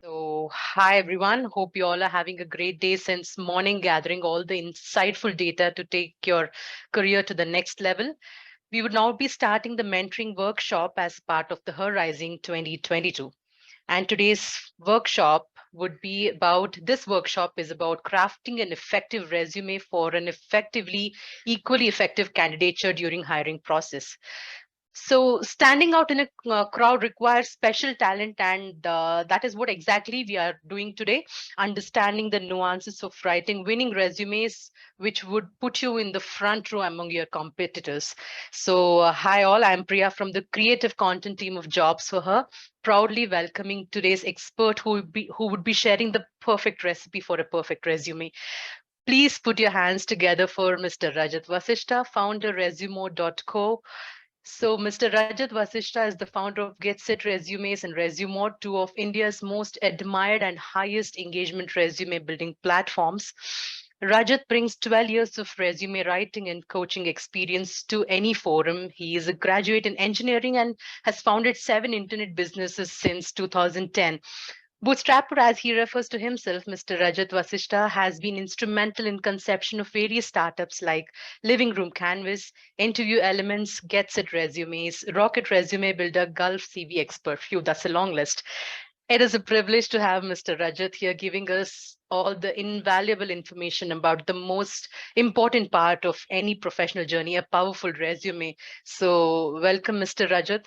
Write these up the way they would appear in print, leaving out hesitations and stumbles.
So, hi everyone. Hope you all are having a great day since morning, gathering all the insightful data to take your career to the next level. We would now be starting the mentoring workshop as part of the HerRising 2022. And today's workshop would be about this workshop is about crafting an effective resume for an effectively equally effective candidature during hiring process. So standing out in a crowd requires special talent, and that is what exactly we are doing today. Understanding the nuances of writing winning resumes, which would put you in the front row among your competitors. So, hi all, I'm Priya from the creative content team of Jobs for Her, proudly welcoming today's expert who would be sharing the perfect recipe for a perfect resume. Please put your hands together for Mr. Rajat Vashishta, founder Resumod.co. So, Mr. Rajat Vashishta is the founder of Get Set Resumes and Resumod, two of India's most admired and highest engagement resume building platforms. Rajat brings 12 years of resume writing and coaching experience to any forum. He is a graduate in engineering and has founded 7 internet businesses since 2010. Bootstrapper, as he refers to himself, Mr. Rajat Vasishta, has been instrumental in conception of various startups like Living Room Canvas, Interview Elements, Get Set Resumes, Rocket Resume Builder, Gulf CV Expert. Phew, that's a long list. It is a privilege to have Mr. Rajat here giving us all the invaluable information about the most important part of any professional journey, a powerful resume. So, welcome, Mr. Rajat.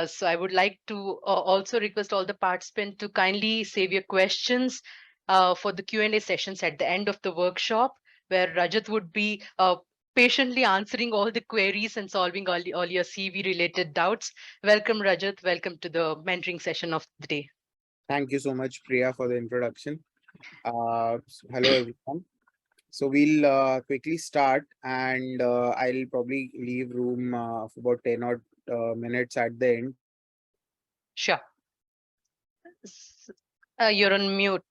So I would like to also request all the participants to kindly save your questions for the Q&A sessions at the end of the workshop, where Rajat would be patiently answering all the queries and solving all your CV related doubts. Welcome, Rajat. Welcome to the mentoring session of the day. Thank you so much, Priya, for the introduction. Hello, everyone. So we'll quickly start, and I'll probably leave room for about 10 odd minutes at the end. Sure. S- you're on mute.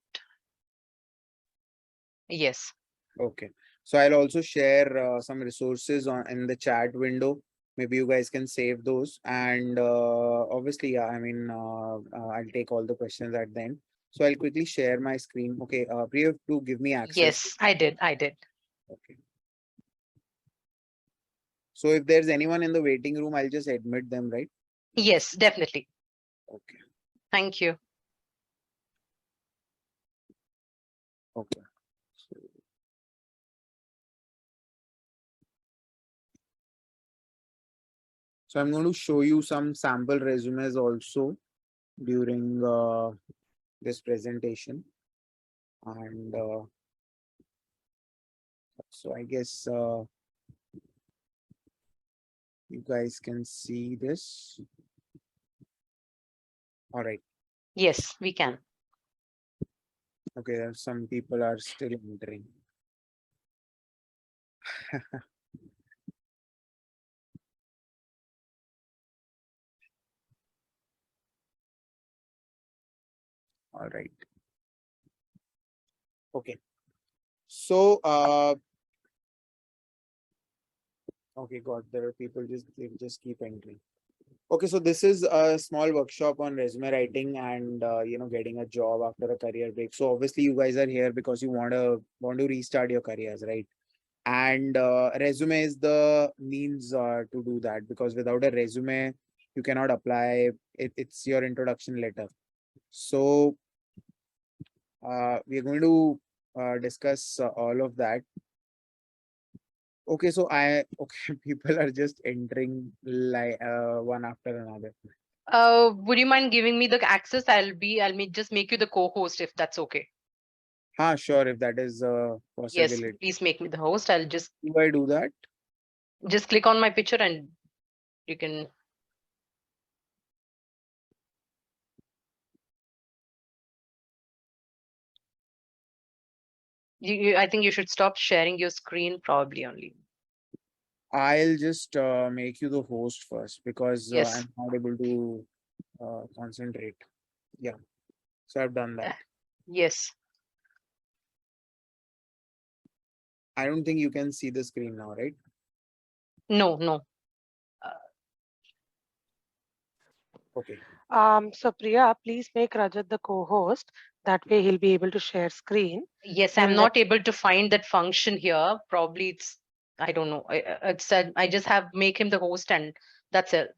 Yes. Okay. So I'll also share some resources on in the chat window. Maybe you guys can save those. And obviously, yeah, I'll take all the questions at the end. So I'll quickly share my screen. Okay, Priya, to give me access. Yes, I did. I did. Okay. So if there's anyone in the waiting room, I'll just admit them, right? Yes, definitely. Okay. Thank you. Okay. So, so I'm going to show you some sample resumes also during this presentation. And so I guess you guys can see this. All right. Yes, we can. Okay, some people are still entering. All right. Okay. So okay, got there are people they just keep entering. Okay, so this is a small workshop on resume writing and getting a job after a career break. So obviously you guys are here because you want to restart your careers, right? And resume is the means to do that, because without a resume you cannot apply. It's your introduction letter. So we are going to discuss all of that. Okay, so okay, people are just entering like one after another. Would you mind giving me the access? Just make you the co-host if that's okay. Sure, if that is a Yes, possibility. please make me the host. I'll Do I do that? just click on my picture and you can. I think you should stop sharing your screen probably only. I'll just make you the host first, because Yes. I'm not able to concentrate. Yeah, so I've done that. Yes. I don't think you can see the screen now, right? No, no. Okay. So Priya, please make Rajat the co-host. That way he'll be able to share screen. Yes, I'm And not let's able to find that function here. Probably it's, I don't know. It's I just have make him the host and that's it.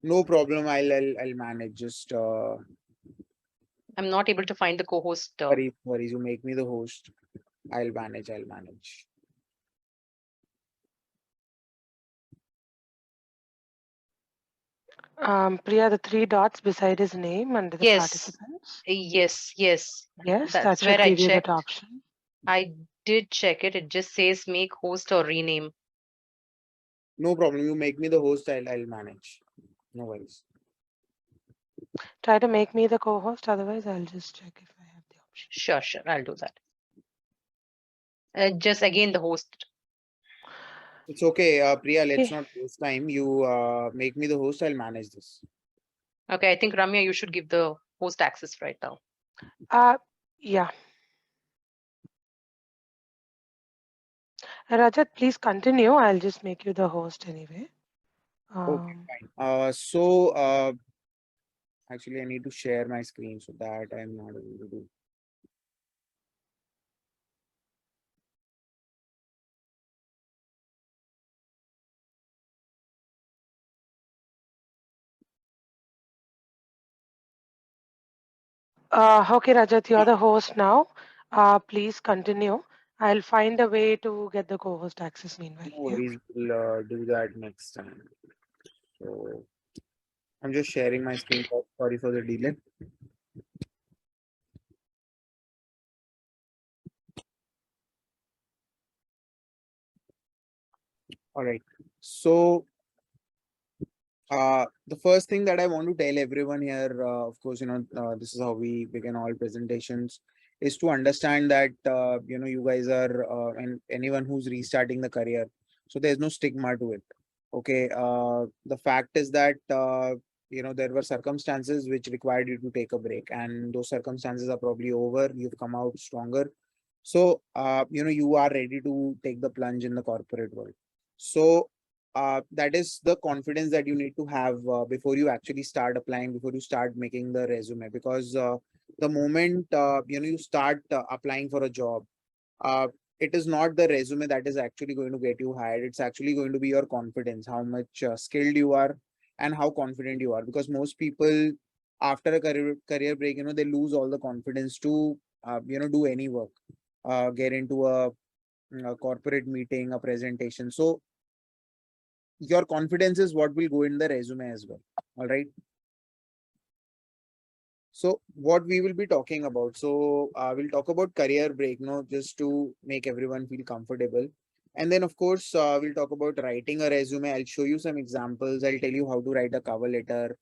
No problem. I'll manage. Just I'm not able to find the co-host. worries. You make me the host. I'll manage. I'll manage. Priya, the three dots beside his name under the Yes, participants. yes. Yes, that That's should where I give you that checked. option. I did check it. It just says make host or rename. No problem. You make me the host. I'll manage. No worries. Try to make me the co-host, otherwise I'll just check if I have the option. Sure. I'll do that. Just again the host. It's okay, Priya. Let's Okay. not waste time. You make me the host. I'll manage this. Okay, I think Ramya, you should give the host access right now. Uh yeah. Rajat, please continue. I'll just make you the host anyway. Okay, Um fine. Actually, I need to share my screen so that I'm not able to do. okay, Rajat, you're the host now. Please continue. I'll find a way to get the co-host access meanwhile. No Yeah. worries. We'll do that next time. So I'm just sharing my screen. Sorry for the delay. All right. So the first thing that I want to tell everyone here, of course, this is how we begin all presentations, is to understand that you guys are and anyone who's restarting the career, so there's no stigma to it. Okay. The fact is that there were circumstances which required you to take a break, and those circumstances are probably over. You've come out stronger, so you are ready to take the plunge in the corporate world. So that is the confidence that you need to have before you actually start applying, before you start making the resume, because the moment you start applying for a job, uh, it is not the resume that is actually going to get you hired. It's actually going to be your confidence, how much skilled you are and how confident you are, because most people after a career break, they lose all the confidence to do any work, get into a corporate meeting, a presentation. So your confidence is what will go in the resume as well. All right. So what we will be talking about. So we'll talk about career break, just to make everyone feel comfortable. And then of course, we'll talk about writing a resume. I'll show you some examples. I'll tell you how to write a cover letter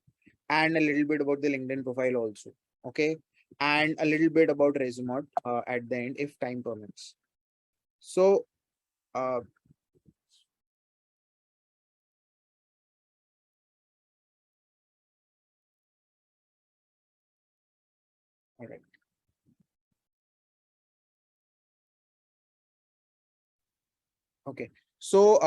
and a little bit about the LinkedIn profile also. Okay. And a little bit about Resumod at the end, if time permits. So, uh, all right. Okay. So,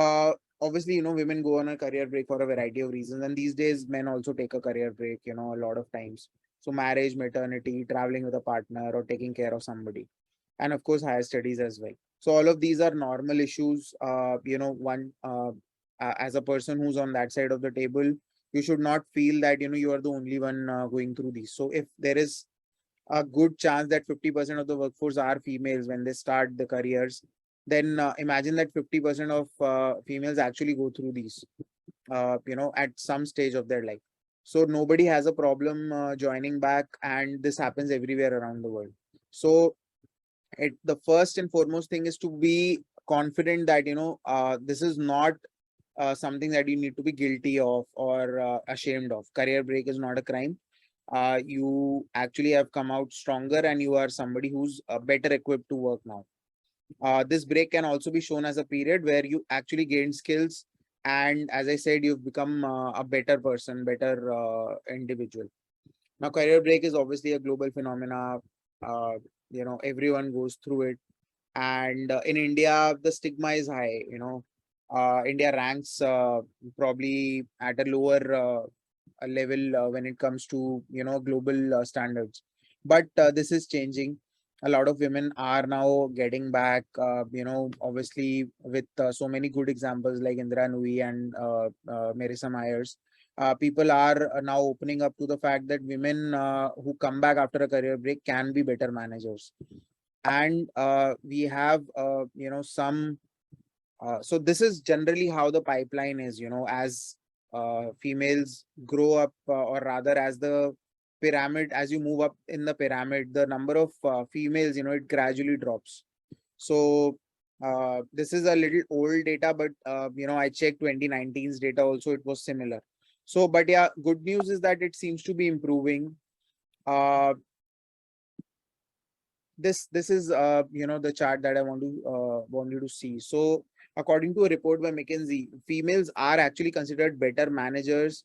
obviously, women go on a career break for a variety of reasons. And these days, men also take a career break, a lot of times. So, marriage, maternity, traveling with a partner, or taking care of somebody. And of course, higher studies as well. So, all of these are normal issues. As a person who's on that side of the table, you should not feel that, you are the only one going through these. So, if there is a good chance that 50% of the workforce are females when they start the careers, then imagine that 50% of females actually go through these, at some stage of their life. So nobody has a problem joining back, and this happens everywhere around the world. So the first and foremost thing is to be confident that, this is not something that you need to be guilty of or ashamed of. Career break is not a crime. You actually have come out stronger, and you are somebody who's better equipped to work now. This break can also be shown as a period where you actually gain skills, and as I said, you've become a better person, better individual. Now, career break is obviously a global phenomena. Everyone goes through it. And in India, the stigma is high. India ranks probably at a lower a level when it comes to global standards. But this is changing. A lot of women are now getting back. Obviously with so many good examples like Indra Nui and Marissa Myers. People are now opening up to the fact that women who come back after a career break can be better managers. And we have some so this is generally how the pipeline is, as females grow up, or rather as the pyramid, as you move up in the pyramid, the number of females, it gradually drops. So this is a little old data, but I checked 2019's data also, it was similar. So but yeah, good news is that it seems to be improving. uh, this is the chart that I want you to see. So according to a report by McKinsey, females are actually considered better managers,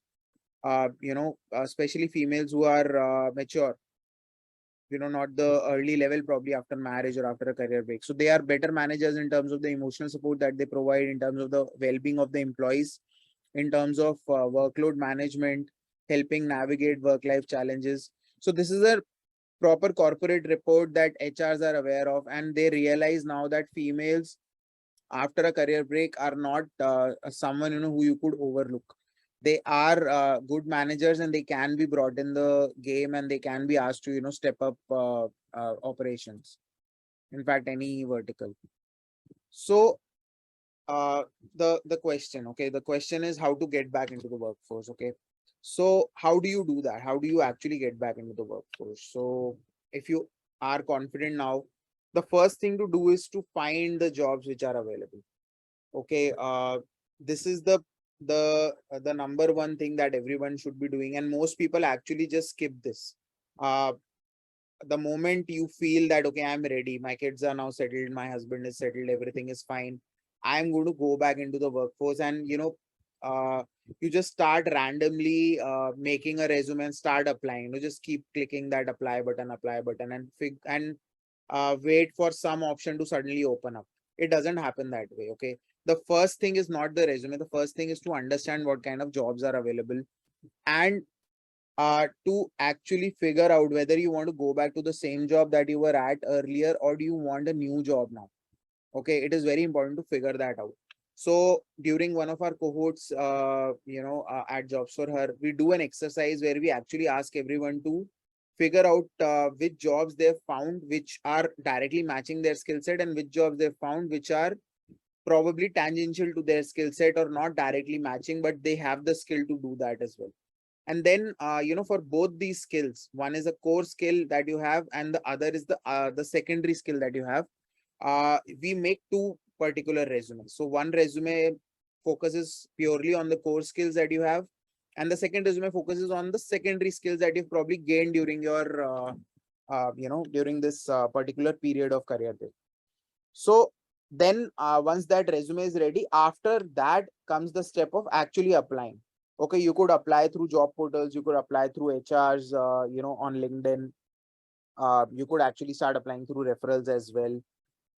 especially females who are mature, not the early level, probably after marriage or after a career break. So they are better managers in terms of the emotional support that they provide, in terms of the well-being of the employees, in terms of workload management, helping navigate work-life challenges. So this is a proper corporate report that HRs are aware of, and they realize now that females after a career break are not someone who you could overlook. They are good managers, and they can be brought in the game, and they can be asked to step up operations, in fact any vertical. So uh the question, okay, the question is how to get back into the workforce. Okay, so how do you do that? How do you actually get back into the workforce? So if you are confident now, the first thing to do is to find the jobs which are available. Okay, this is the number one thing that everyone should be doing, and most people actually just skip this. uh the moment you feel that, okay, I'm ready, my kids are now settled, my husband is settled, everything is fine, I'm going to go back into the workforce, and you just start randomly making a resume and start applying. You just keep clicking that apply button, and wait for some option to suddenly open up. It doesn't happen that way. Okay, the first thing is not the resume. The first thing is to understand what kind of jobs are available, and to actually figure out whether you want to go back to the same job that you were at earlier, or do you want a new job now. Okay, it is very important to figure that out. So during one of our cohorts, at Jobs for Her, we do an exercise where we actually ask everyone to figure out which jobs they've found which are directly matching their skill set, and which jobs they've found which are probably tangential to their skill set or not directly matching, but they have the skill to do that as well. And then for both these skills, one is a core skill that you have, and the other is the secondary skill that you have. We make two particular resumes. So one resume focuses purely on the core skills that you have, and the second resume focuses on the secondary skills that you've probably gained during your during this particular period of career break. So then once that resume is ready, after that comes the step of actually applying. Okay, you could apply through job portals, you could apply through HRs, on LinkedIn. You could actually start applying through referrals as well.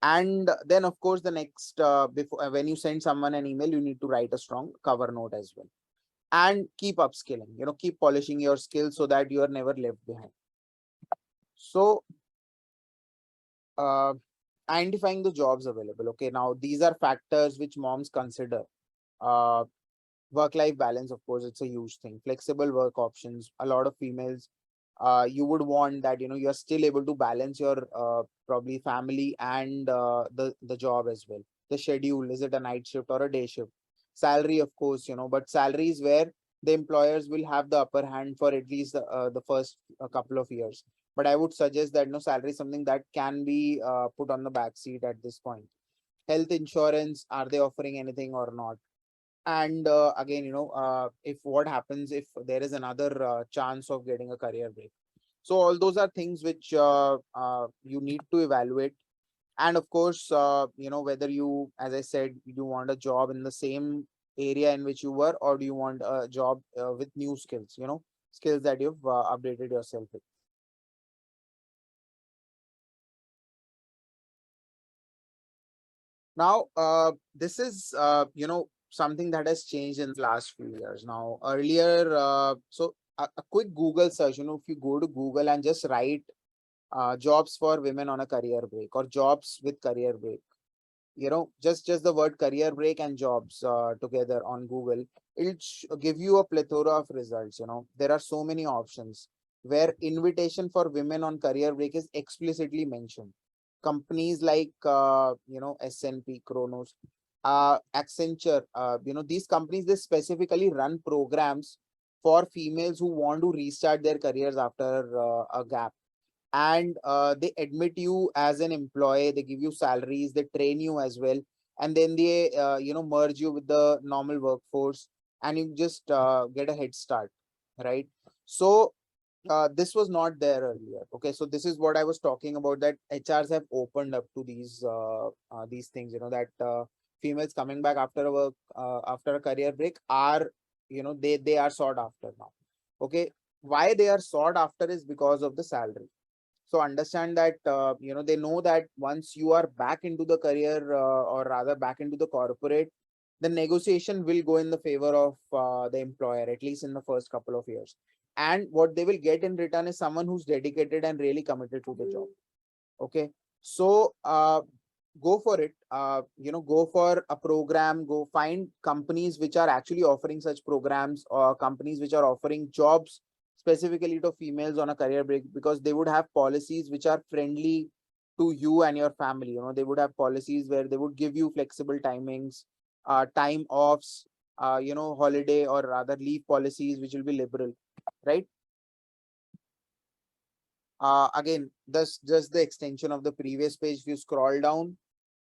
And then of course the next before when you send someone an email, you need to write a strong cover note as well, and keep upskilling, keep polishing your skills so that you are never left behind. So uh, identifying the jobs available. Okay, now these are factors which moms consider. uh, Work-life balance, of course, it's a huge thing. Flexible work options. A lot of females, you would want that you're still able to balance your probably family and the job as well. The schedule, is it a night shift or a day shift? Salary, of course, but salary is where the employers will have the upper hand for at least the first couple of years. But I would suggest that no, salary is something that can be put on the back seat at this point. Health insurance, are they offering anything or not? And again, if what happens if there is another chance of getting a career break. So all those are things which you need to evaluate. And of course, whether you, as I said, you want a job in the same area in which you were, or do you want a job with new skills, skills that you've updated yourself with. Now, this is something that has changed in the last few years. Now, earlier, a quick Google search. If you go to Google and just write jobs for women on a career break or jobs with career break, just the word career break and jobs together on Google, it'll give you a plethora of results. There are so many options where invitation for women on career break is explicitly mentioned. Companies like SNP, Kronos, Accenture, these companies, they specifically run programs for females who want to restart their careers after a gap, and they admit you as an employee, they give you salaries, they train you as well, and then they merge you with the normal workforce, and you just get a head start, right? So this was not there earlier. Okay, so this is what I was talking about, that HRs have opened up to these things, that females coming back after a work after a career break are, they are sought after now. Okay, why they are sought after is because of the salary. So understand that they know that once you are back into the career, or rather back into the corporate, the negotiation will go in the favor of the employer, at least in the first couple of years. And what they will get in return is someone who's dedicated and really committed to the job. Okay, so go for it. Go for a program, go find companies which are actually offering such programs, or companies which are offering jobs specifically to females on a career break, because they would have policies which are friendly to you and your family. They would have policies where they would give you flexible timings, time offs, holiday or rather leave policies which will be liberal, right? Again, that's just the extension of the previous page. If you scroll down,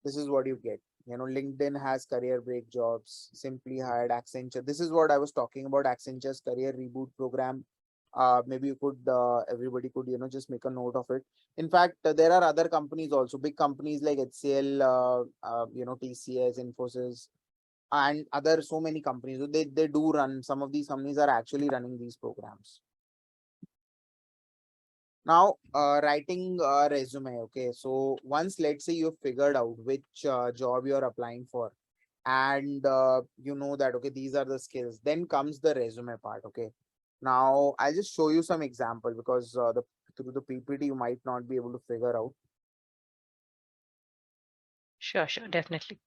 this is what you get. LinkedIn has career break jobs, Simply Hired, Accenture. This is what I was talking about, Accenture's career reboot program. Maybe you could, everybody could, just make a note of it. In fact, there are other companies also, big companies like HCL, TCS, Infosys, and other so many companies. So they do run, some of these companies are actually running these programs. Now, writing a resume. Okay, so once, let's say, you've figured out which job you're applying for, and you know that, okay, these are the skills, then comes the resume part. Okay, now I'll just show you some example, because the through the PPT you might not be able to figure out. Sure, sure, definitely.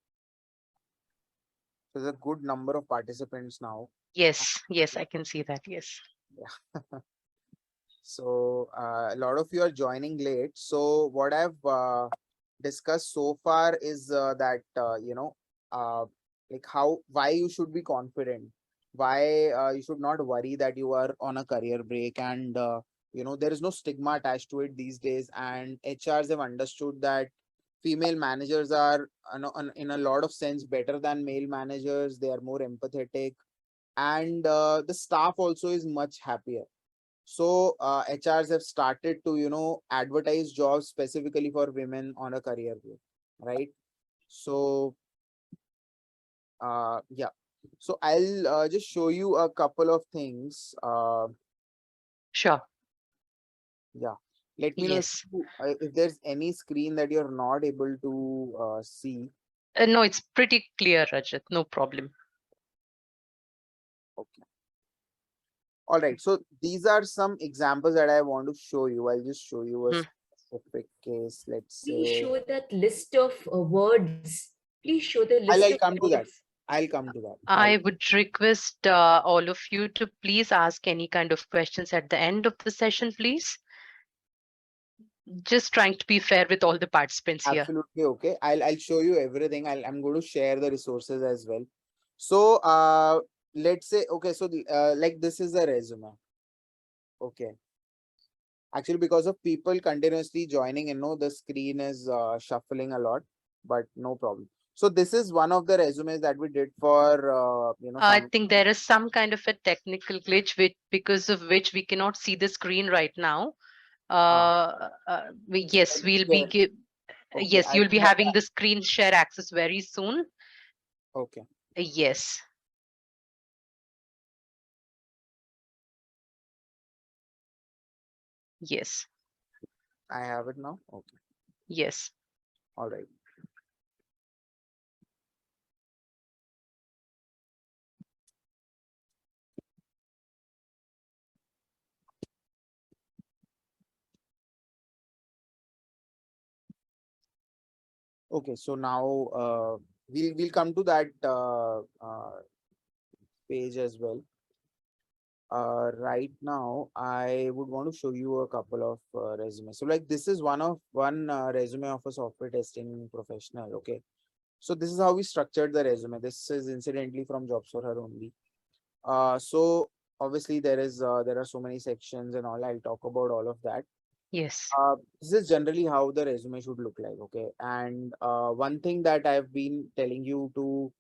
There's a good number of participants now. Yes, yes, I can see that. Yes. Yeah. So a lot of you are joining late. So what I've discussed so far is that uh, like why you should be confident, why you should not worry that you are on a career break, and there is no stigma attached to it these days. And HRs have understood that female managers are, in a lot of sense, better than male managers. They are more empathetic, and the staff also is much happier. So HRs have started to, advertise jobs specifically for women on a career break, right? So yeah. So I'll just show you a couple of things. Sure. Yeah. Let me know Yes. if there's any screen that you're not able to see. No, it's pretty clear, Rajat. No problem. Okay. All right. So these are some examples that I want to show you. I'll just show you a Hmm. specific case. Let's Please say show that list of words. Please show the list I'll of come to that. words. I'll come to that. I would request all of you to please ask any kind of questions at the end of the session, please. Just trying to be fair with all the participants here. Absolutely okay. I'll show you everything. I'm going to share the resources as well. So let's say, okay, so like this is a resume. Okay. Actually, because of people continuously joining, the screen is shuffling a lot, but no problem. So this is one of the resumes that we did for I some. think there is some kind of a technical glitch because of which we cannot see the screen right now. Ah, Yes, I'll we'll be share. give. Okay, Yes, I you'll be will. having the screen share access very soon. Okay, Yes, yes, I have it now. Okay, yes. all right. Okay, so now we'll come to that page as well. Right now, I would want to show you a couple of resumes. So, like, this is one resume of a software testing professional. Okay, so this is how we structured the resume. This is incidentally from Jobs for Her only. So obviously there are so many sections and all. I'll talk about all of that. Yes. This is generally how the resume should look like. Okay, and one thing that I've been telling you to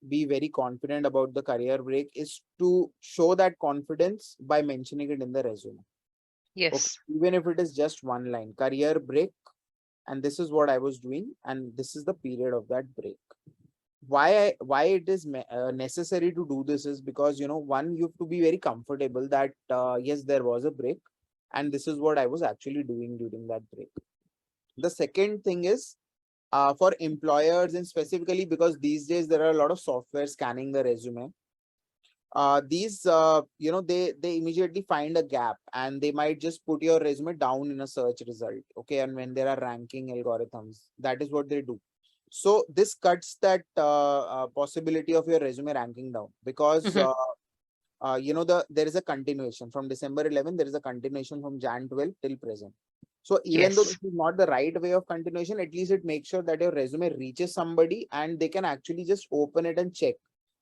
be very confident about the career break is to show that confidence by mentioning it in the resume. Okay, Yes. even if it is just one line, career break, and this is what I was doing, and this is the period of that break. Why it is necessary to do this is because one, you have to be very comfortable that yes, there was a break, and this is what I was actually doing during that break. The second thing is for employers, and specifically because these days there are a lot of software scanning the resume. These they immediately find a gap, and they might just put your resume down in a search result. Okay, and when there are ranking algorithms, that is what they do. So this cuts that possibility of your resume ranking down, because Mhm. there is a continuation from December 11. There is a continuation from Jan 12 till present. So even though Yes. this is not the right way of continuation, at least it makes sure that your resume reaches somebody and they can actually just open it and check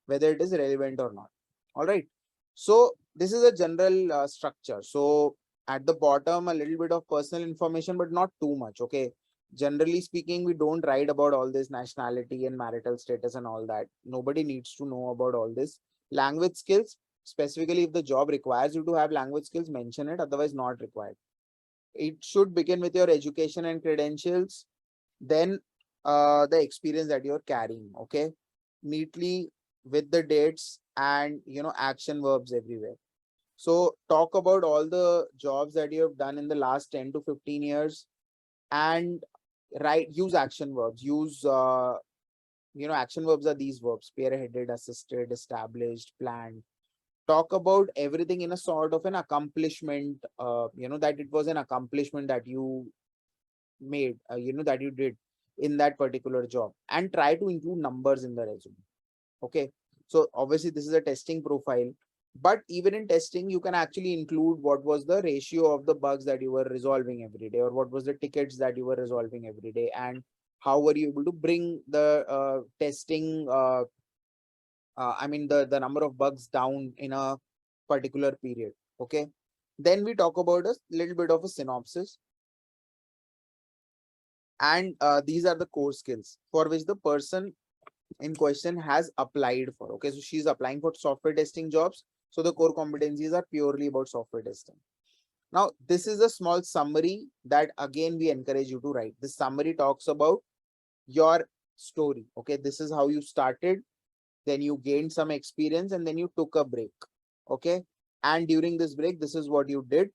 whether it is relevant or not. All right. So this is a general structure. So at the bottom, a little bit of personal information, but not too much. Okay. Generally speaking, we don't write about all this nationality and marital status and all that. Nobody needs to know about all this. Language skills, specifically if the job requires you to have language skills, mention it, otherwise not required. It should begin with your education and credentials, then the experience that you're carrying. Okay, neatly with the dates and action verbs everywhere. So talk about all the jobs that you have done in the last 10 to 15 years, and use action verbs. Use action verbs are these verbs: spearheaded, assisted, established, planned. Talk about everything in a sort of an accomplishment, that it was an accomplishment that you made, that you did in that particular job, and try to include numbers in the resume. Okay, so obviously this is a testing profile, but even in testing you can actually include what was the ratio of the bugs that you were resolving every day, or what was the tickets that you were resolving every day, and how were you able to bring the testing I mean the number of bugs down in a particular period. Okay, then we talk about a little bit of a synopsis, and these are the core skills for which the person in question has applied for. Okay, so she's applying for software testing jobs, so the core competencies are purely about software testing. Now this is a small summary that again we encourage you to write. This summary talks about your story. Okay, this is how you started, then you gained some experience, and then you took a break. Okay, and during this break, this is what you did.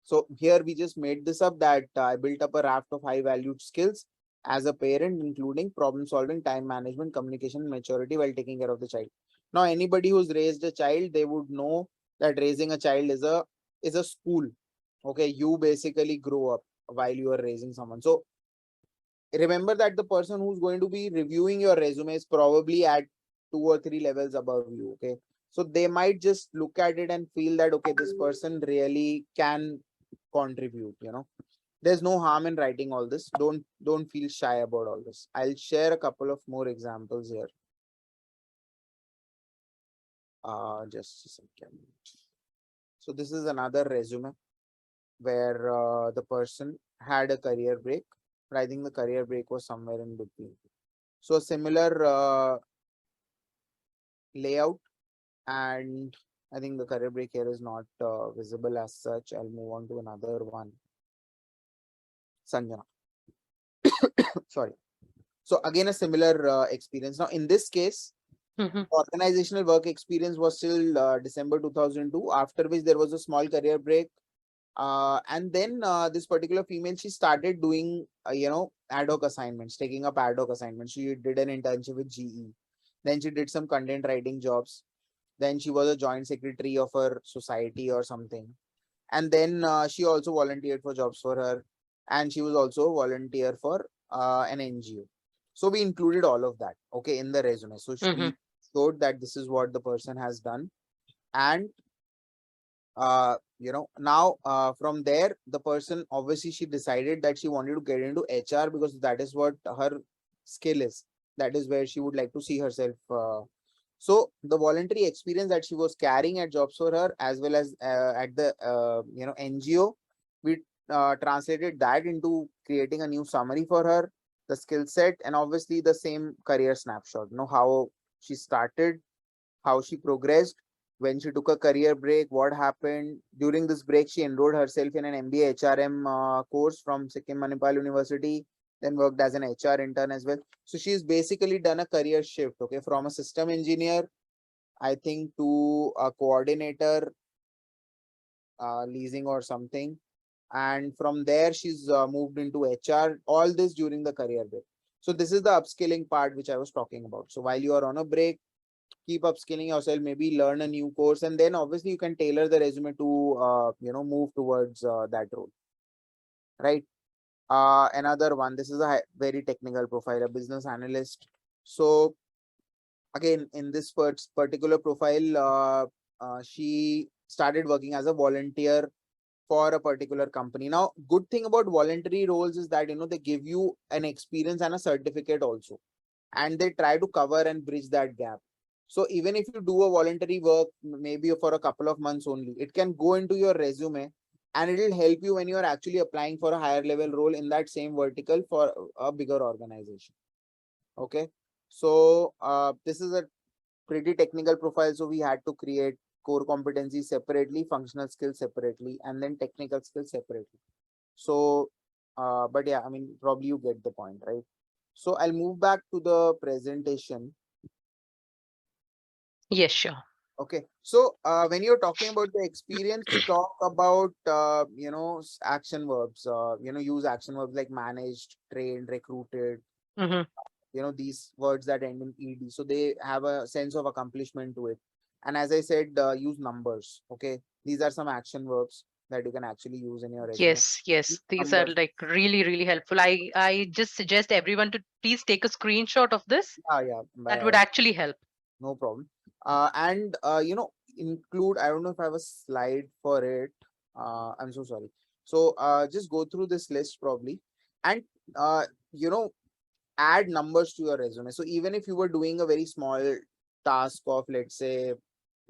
So here we just made this up that I built up a raft of high valued skills as a parent, including problem solving, time management, communication, maturity while taking care of the child. Now anybody who's raised a child, they would know that raising a child is a school. Okay, you basically grow up while you are raising someone. So remember that the person who's going to be reviewing your resume is probably at 2 or 3 levels above you. Okay, so they might just look at it and feel that okay, this person really can contribute. There's no harm in writing all this. Don't feel shy about all this. I'll share a couple of more examples here. Just a second. So this is another resume where the person had a career break, but I think the career break was somewhere in between. So a similar layout, and I think the career break here is not visible as such. I'll move on to another one. Sanjana. Sorry. So again, a similar experience. Now, in this case, Mhm. organizational work experience was till December 2002, after which there was a small career break. And then this particular female, she started doing, ad hoc assignments, taking up ad hoc assignments. She did an internship with GE. Then she did some content writing jobs. Then she was a joint secretary of her society or something. And then she also volunteered for Jobs for Her. And she was also a volunteer for an NGO. So we included all of that, okay, in the resume. So Mm-hmm. we showed that this is what the person has done. And now from there, the person, obviously she decided that she wanted to get into HR because that is what her skill is. That is where she would like to see herself. So the voluntary experience that she was carrying at Jobs for Her, as well as at the NGO, we translated that into creating a new summary for her, the skill set, and obviously the same career snapshot. How she started, how she progressed, when she took a career break, what happened. During this break, she enrolled herself in an MBA HRM course from Sikkim Manipal University, then worked as an HR intern as well. So she's basically done a career shift, okay, from a system engineer, I think, to a coordinator, leasing or something. And from there, she's moved into HR, all this during the career break. So this is the upskilling part which I was talking about. So while you are on a break, keep upskilling yourself, maybe learn a new course, and then obviously you can tailor the resume to move towards that role, right? Another one, this is a very technical profile, a business analyst. So again, in this particular profile, she started working as a volunteer for a particular company. Now, good thing about voluntary roles is that they give you an experience and a certificate also, and they try to cover and bridge that gap. So even if you do a voluntary work, maybe for a couple of months only, it can go into your resume, and it will help you when you are actually applying for a higher level role in that same vertical for a bigger organization. Okay. So this is a pretty technical profile. So we had to create core competencies separately, functional skills separately, and then technical skills separately. So, but yeah, I mean, probably you get the point, right? So I'll move back to the presentation. Yes, sure. Okay. So when you're talking about the experience, we talk about, action verbs, use action verbs like managed, trained, recruited, Mm-hmm. these words that end in ed, so they have a sense of accomplishment to it. And as I said, use numbers. Okay, these are some action verbs that you can actually use in your resume. Yes, yes. Use These are numbers. like really, really helpful. I just suggest everyone to please take a screenshot of this. Yeah, That would actually help. no problem. And include, I don't know if I have a slide for it. I'm so sorry. So just go through this list probably, and uh, you know add numbers to your resume. So even if you were doing a very small task of, let's say,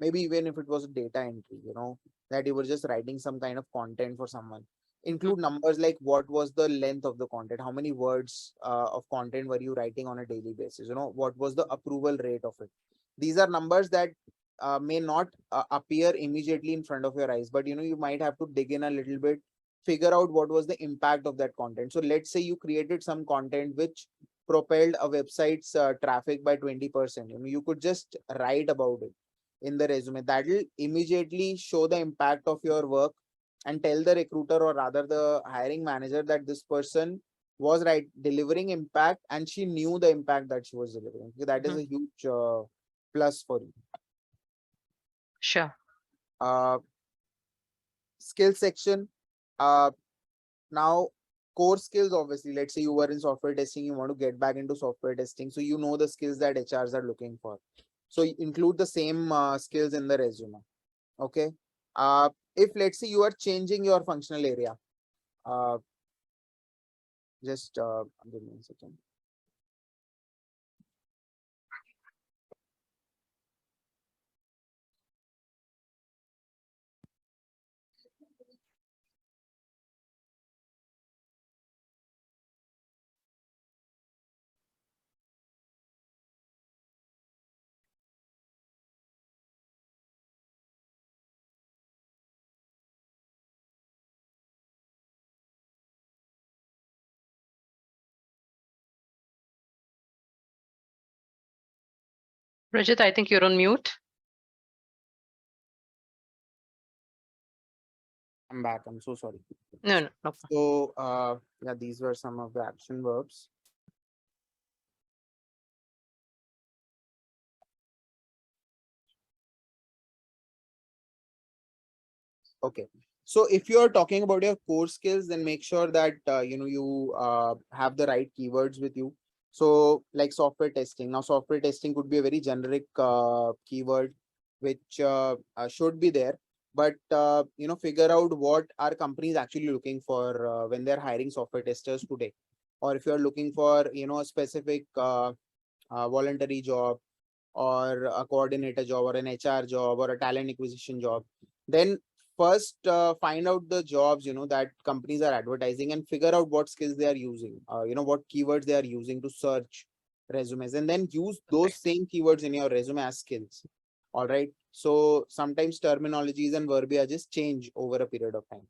maybe even if it was a data entry, that you were just writing some kind of content for someone, include numbers like what was the length of the content, how many words of content were you writing on a daily basis, what was the approval rate of it. These are numbers that may not appear immediately in front of your eyes, but you might have to dig in a little bit, figure out what was the impact of that content. So let's say you created some content which propelled a website's traffic by 20%. You could just write about it in the resume. That will immediately show the impact of your work and tell the recruiter, or rather the hiring manager, that this person was right delivering impact, and she knew the impact that she was delivering. That is a huge plus for you. Sure. Uh, skill section. Uh, Now, core skills, obviously, let's say you were in software testing, you want to get back into software testing. So you know the skills that HRs are looking for. So include the same skills in the resume. Okay. If let's say you are changing your functional area, uh, just give me a second. Rajat, I think you're on mute. I'm back. I'm so sorry. No, no, no. So yeah, these were some of the action verbs. Okay. So if you are talking about your core skills, then make sure that you have the right keywords with you. So like software testing. Now, software testing could be a very generic keyword which should be there. But figure out what are companies actually looking for when they're hiring software testers today. Or if you're looking for a specific voluntary job, or a coordinator job, or an HR job, or a talent acquisition job, then first find out the jobs that companies are advertising, and figure out what skills they are using, what keywords they are using to search resumes, and then use those Perfect. same keywords in your resume as skills. All right. So sometimes terminologies and verbiages change over a period of time.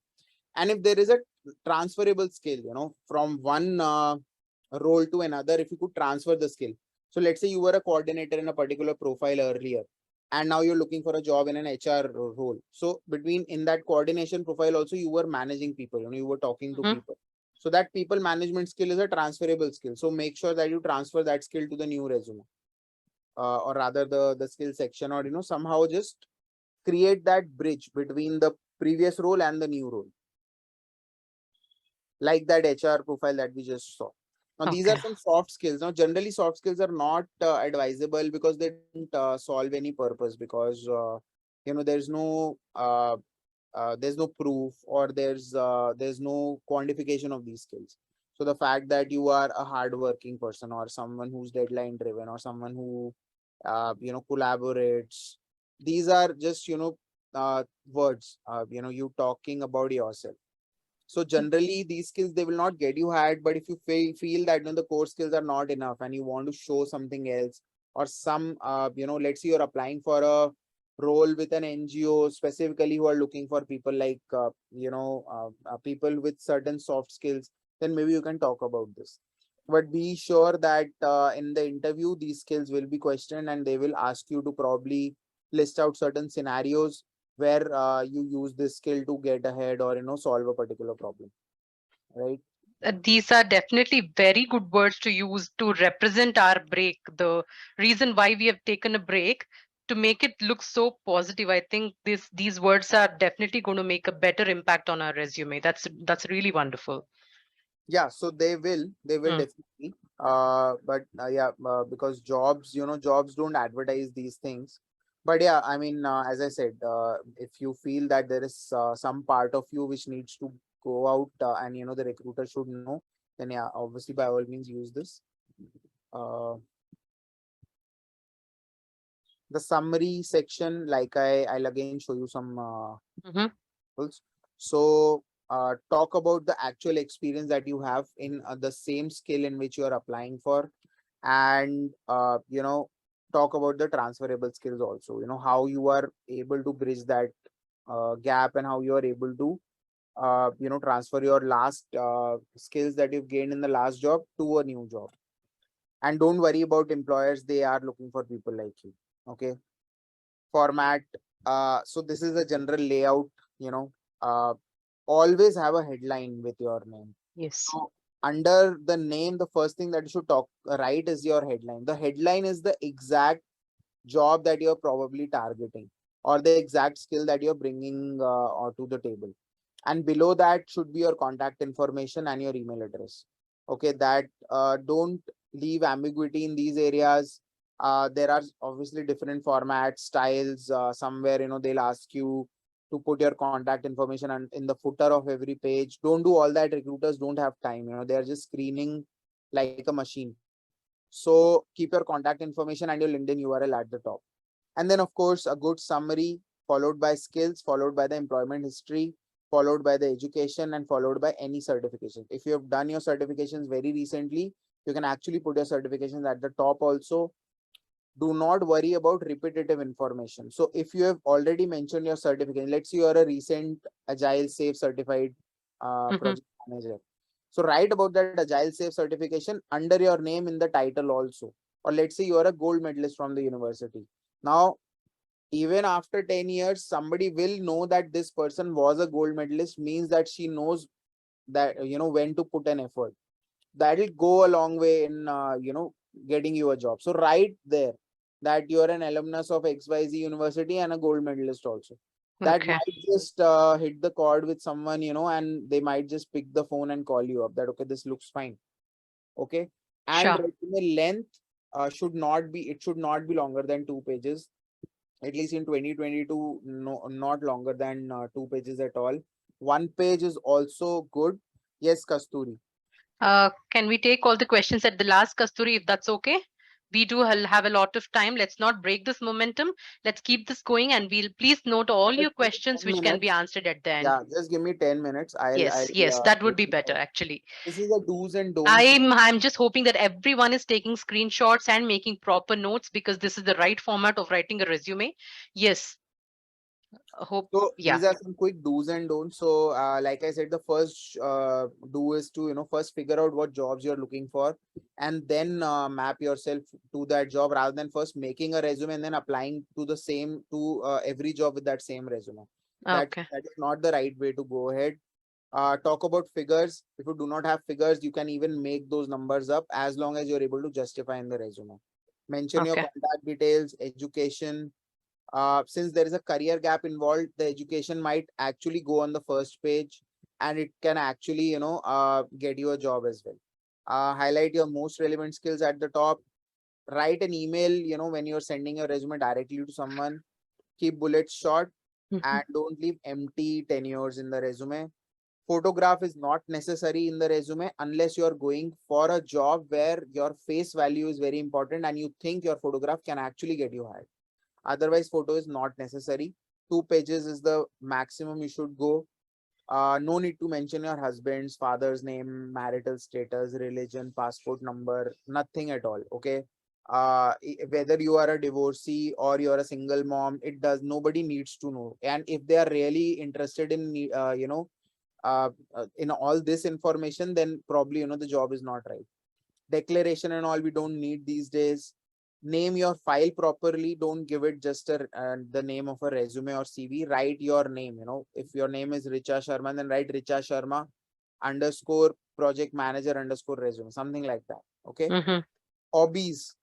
And if there is a transferable skill, from one role to another, if you could transfer the skill. So let's say you were a coordinator in a particular profile earlier, and now you're looking for a job in an HR role. So between in that coordination profile also, you were managing people, you were talking to Mhm. people. So that people management skill is a transferable skill. So make sure that you transfer that skill to the new resume, or rather the skill section, or somehow just create that bridge between the previous role and the new role, like that HR profile that we just saw. Now, these are Okay. some soft skills. Now, generally, soft skills are not advisable because they don't solve any purpose, because there's no proof, or there's no quantification of these skills. So the fact that you are a hardworking person, or someone who's deadline driven, or someone who collaborates, these are just words, you talking about yourself. So generally, these skills, they will not get you hired. But if you feel that the core skills are not enough, and you want to show something else, or some let's say you're applying for a role with an NGO specifically who are looking for people like people with certain soft skills, then maybe you can talk about this. But be sure that in the interview, these skills will be questioned, and they will ask you to probably list out certain scenarios where you use this skill to get ahead, or solve a particular problem, right? These are definitely very good words to use to represent our break. The reason why we have taken a break, to make it look so positive. I think these words are definitely going to make a better impact on our resume. That's really wonderful. Yeah, so they will Mm. definitely but yeah, because jobs don't advertise these things. But yeah, I mean, as I said, if you feel that there is some part of you which needs to go out, and the recruiter should know, then yeah, obviously by all means use this. uh, the summary section, like I'll again show you some Mhm. examples. So talk about the actual experience that you have in the same skill in which you are applying for, and talk about the transferable skills also, how you are able to bridge that gap, and how you are able to transfer your last skills that you've gained in the last job to a new job. And don't worry about employers, they are looking for people like you. Okay. Format. So this is a general layout, you know uh, always have a headline with your name. Yes. So under the name, the first thing that you should talk write is your headline. The headline is the exact job that you're probably targeting, or the exact skill that you're bringing or to the table. And below that should be your contact information and your email address. Okay, that don't leave ambiguity in these areas. There are obviously different formats, styles. Somewhere they'll ask you to put your contact information and in the footer of every page. Don't do all that. Recruiters don't have time. They are just screening like a machine. So keep your contact information and your LinkedIn URL at the top. And then, of course, a good summary, followed by skills, followed by the employment history, followed by the education, and followed by any certifications. If you have done your certifications very recently, you can actually put your certifications at the top also. Do not worry about repetitive information. So if you have already mentioned your certificate, let's say you are a recent Agile Safe certified Mhm. project manager. So write about that Agile Safe certification under your name in the title also. Or let's say you are a gold medalist from the university. Now, even after 10 years, somebody will know that this person was a gold medalist, means that she knows that, when to put an effort. That'll go a long way in, getting you a job. So write there that you're an alumnus of XYZ University and a gold medalist also. that Okay. might just hit the chord with someone, and they might just pick the phone and call you up that, okay, this looks fine. Okay. And Sure. resume length should not be longer than 2 pages. At least in 2022, no, not longer than 2 pages at all. 1 page is also good. Yes, Kasturi. Can we take all the questions at the last, Kasturi, if that's okay? We do have a lot of time. Let's not break this momentum. Let's keep this going, and we'll please note all Just your give me questions 10 which can be minutes. answered at the end. Yeah, just give me 10 minutes. Yes, yes, that would Take be it better out. actually. This is the do's and don'ts. I'm just hoping that everyone is taking screenshots and making proper notes because this is the right format of writing a resume. Yes, I hope. So Yeah. these are some quick do's and don'ts. So, like I said, the first do is to first figure out what jobs you're looking for, and then map yourself to that job rather than first making a resume and then applying to the same to every job with that same resume. Okay. That is not the right way to go ahead. Talk about figures. If you do not have figures, you can even make those numbers up as long as you're able to justify in the resume. Mention your Okay. contact details, education. Since there is a career gap involved, the education might actually go on the first page, and it can actually, get you a job as well. Highlight your most relevant skills at the top. Write an email, when you're sending your resume directly to someone. Keep bullets short Mhm. and don't leave empty tenures in the resume. Photograph is not necessary in the resume unless you're going for a job where your face value is very important and you think your photograph can actually get you hired. Otherwise, photo is not necessary. 2 pages is the maximum you should go. No need to mention your husband's, father's name, marital status, religion, passport number, nothing at all. Okay. Whether you are a divorcee or you're a single mom, nobody needs to know. And if they are really interested in, in all this information, then probably, the job is not right. Declaration and all we don't need these days. Name your file properly. Don't give it just the name of a resume or CV. Write your name. If your name is Richa Sharma, then write Richa Sharma underscore project manager underscore resume, something like that. Okay. Mhm. Hobbies.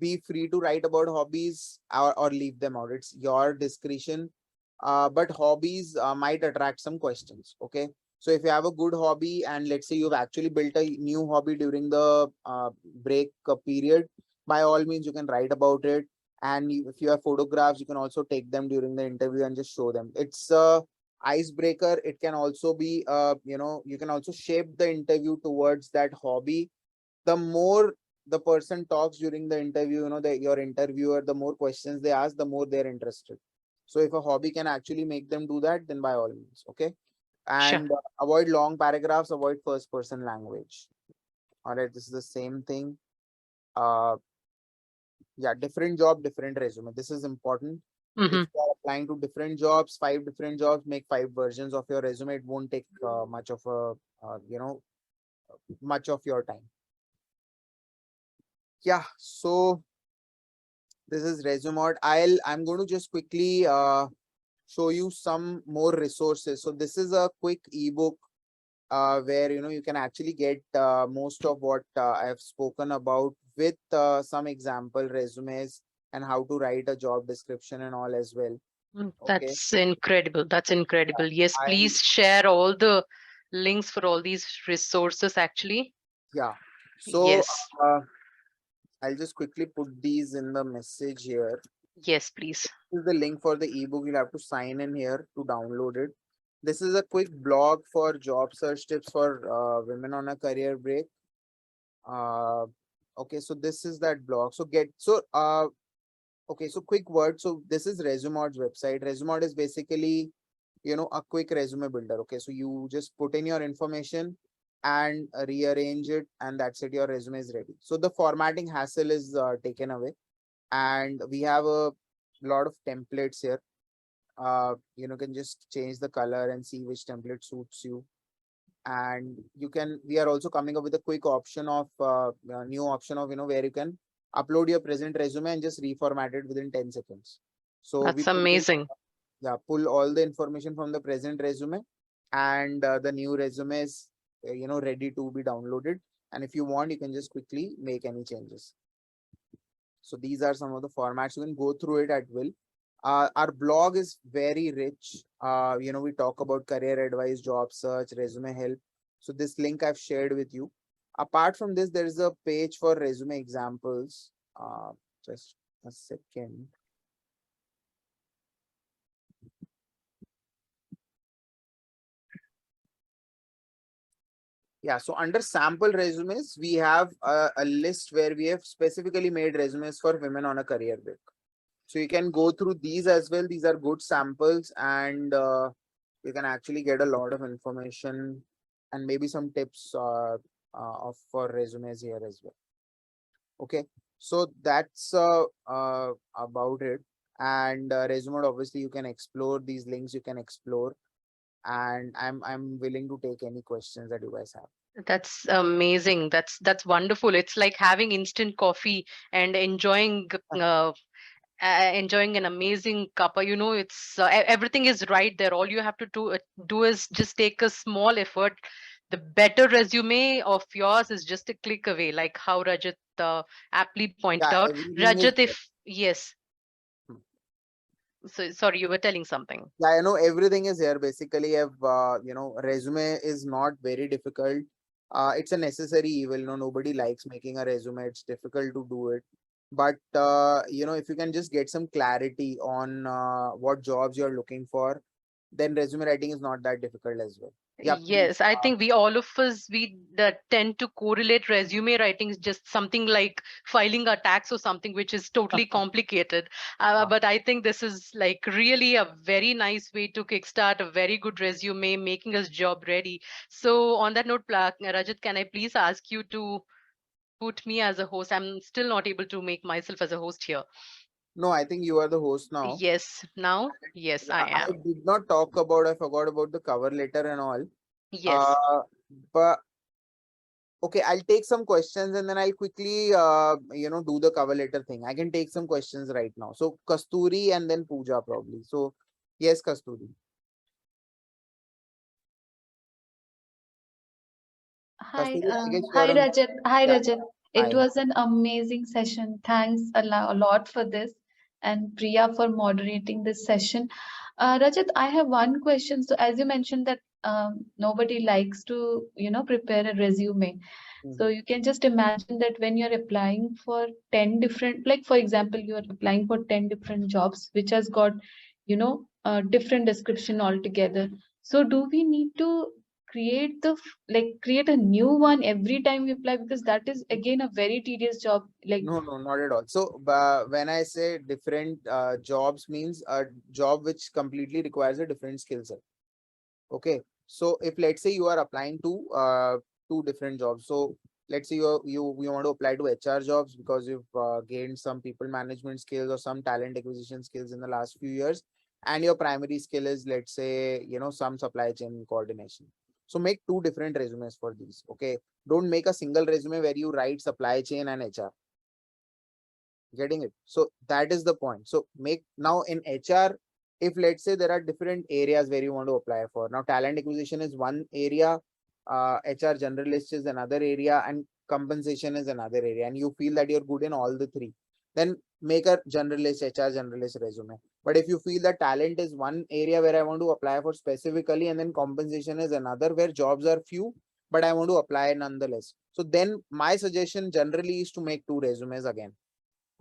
Be free to write about hobbies, or leave them out. It's your discretion. But hobbies might attract some questions. Okay. So if you have a good hobby and let's say you've actually built a new hobby during the break period, by all means, you can write about it. And if you have photographs, you can also take them during the interview and just show them. It's a icebreaker. It can also be, you can also shape the interview towards that hobby. The more the person talks during the interview, your interviewer, the more questions they ask, the more they're interested. So if a hobby can actually make them do that, then by all means. Okay. Sure. And avoid long paragraphs, avoid first person language. All right, this is the same thing. uh yeah, different job, different resume, this is important. If Mhm. you are applying to different jobs, 5 different jobs, make 5 versions of your resume. It won't take much of your time. Yeah, so this is Resumod. I'm going to just quickly show you some more resources. So this is a quick ebook where you can actually get most of what I've spoken about with some example resumes and how to write a job description and all as well. Okay. That's incredible. That's incredible. Yes, I'll please share all the links for all these resources actually. Yeah. So Yes. uh, I'll just quickly put these in the message here. Yes, please. This is the link for the ebook. You'll have to sign in here to download it. This is a quick blog for job search tips for women on a career break. Uh, okay, so this is that blog. Okay, so quick word. So this is Resumod's website. Resumod is basically, a quick resume builder. Okay, so you just put in your information and rearrange it, and that's it. Your resume is ready. So the formatting hassle is taken away, and we have a lot of templates here. Can just change the color and see which template suits you. And we are also coming up with a quick option of new option of where you can upload your present resume and just reformat it within 10 seconds. So we That's pull in, amazing. yeah, pull all the information from the present resume, and the new resume is ready to be downloaded. And if you want, you can just quickly make any changes. So these are some of the formats. You can go through it at will. Our blog is very rich. We talk about career advice, job search, resume help. So this link I've shared with you. Apart from this, there is a page for resume examples. Just a second. Yeah, so under sample resumes, we have a list where we have specifically made resumes for women on a career break. So you can go through these as well. These are good samples, and you can actually get a lot of information and maybe some tips for resumes here as well. Okay, so that's about it. And Resumod, obviously, you can explore these links. You can explore, and I'm willing to take any questions that you guys have. That's amazing. That's wonderful. It's like having instant coffee and enjoying an amazing cuppa. It's everything is right there. All you have to do is just take a small effort. The better resume of yours is just a click away, like how Rajat aptly pointed Yeah, out. everything is Rajat, if yes, so sorry, you were telling something. Yeah, I know everything is here. Basically, if resume is not very difficult. It's a necessary evil. Nobody likes making a resume. It's difficult to do it. But if you can just get some clarity on what jobs you're looking for, then resume writing is not that difficult as well. Yeah, please. Yes, I think we all of us we tend to correlate resume writing is just something like filing a tax or something which is totally complicated. But I think this is like really a very nice way to kickstart a very good resume, making us job ready. So on that note, Rajat, can I please ask you to put me as a host? I'm still not able to make myself as a host here. No, I think you are the host now. Yes, now? Yes, I Yeah, I am. did not talk about. I forgot about the cover letter and all. Yes. Uh, but Okay, I'll take some questions and then I'll quickly, do the cover letter thing. I can take some questions right now. So Kasturi and then Pooja probably. So yes, Kasturi. Hi, Kasturi, I guess you're hi on. Rajat. Hi Yeah, Rajat. It hi. was an amazing session. Thanks a lot for this, and Priya for moderating this session. Rajat, I have one question. So, as you mentioned that nobody likes to, prepare a resume. So Mhm. you can just imagine that when you're applying for 10 different, like for example, you're applying for 10 different jobs, which has got, a different description altogether. So do we need to create a new one every time we apply, because that is again a very tedious job, like No, no, not at all. So when I say different jobs means a job which completely requires a different skill set. Okay. So if let's say you are applying to two different jobs. So let's say you want to apply to HR jobs because you've gained some people management skills or some talent acquisition skills in the last few years, and your primary skill is, let's say, some supply chain coordination. So make two different resumes for these. Okay. Don't make a single resume where you write supply chain and HR. Getting it? So that is the point. So make now in HR, if let's say there are different areas where you want to apply for. Now talent acquisition is one area, HR generalist is another area, and compensation is another area, and you feel that you're good in all the three, then make a generalist HR generalist resume. But if you feel that talent is one area where I want to apply for specifically, and then compensation is another where jobs are few but I want to apply nonetheless, so then my suggestion generally is to make two resumes again.